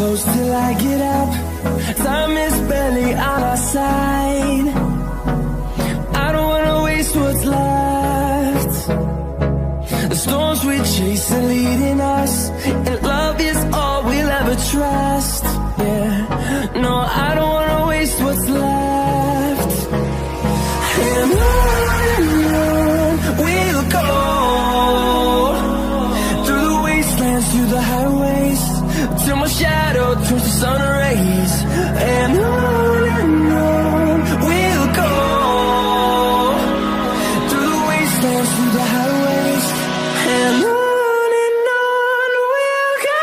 close till I get up. Time is barely on our side. I don't wanna waste what's left. The storms we chase are leading us, and love is all we'll ever trust. Yeah, no, I don't wanna waste what's left. And on we'll go, through the wastelands, through the highways, till my shadow turns to sun rays. And on we'll go, through the wastelands, through the highways, and on we'll go.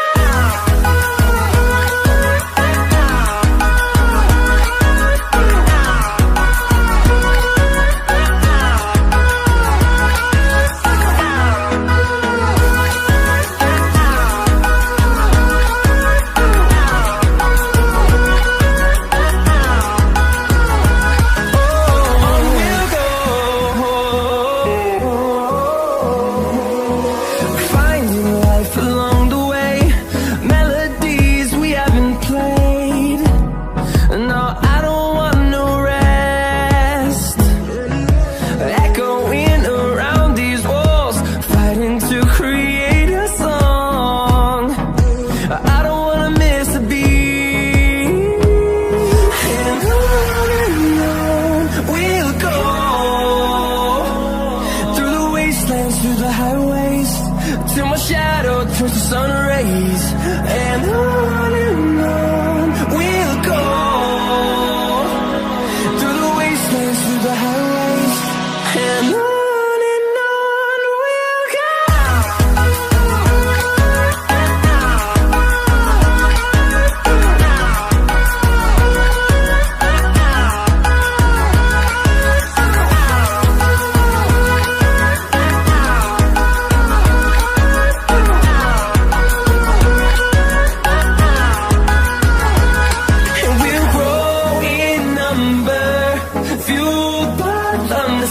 Through the highways, till my shadow turns to sun rays. And on we'll go, through the wastelands, through the highways, and on we'll go.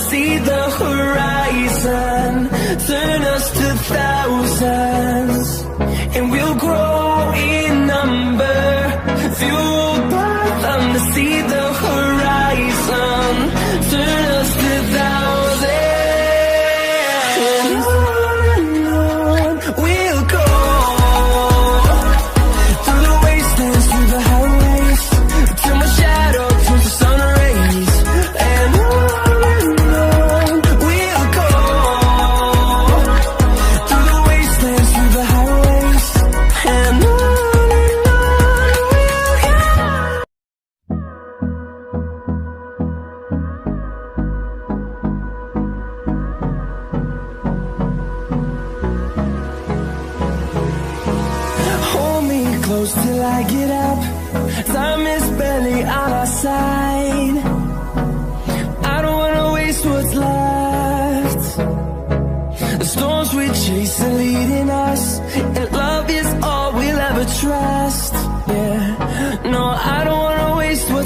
See the horizon, turn us to thousands, and we'll grow in number, fueled by them to see the horizon, turn us to thousands, and on we'll go, through the wastelands, through the highways, till my shadow turns to sun rays. And close till I get up. Time is barely on our side. I don't wanna waste what's left. The storms we chase are leading us, and love is all we'll ever trust. Yeah, no, I don't wanna waste what's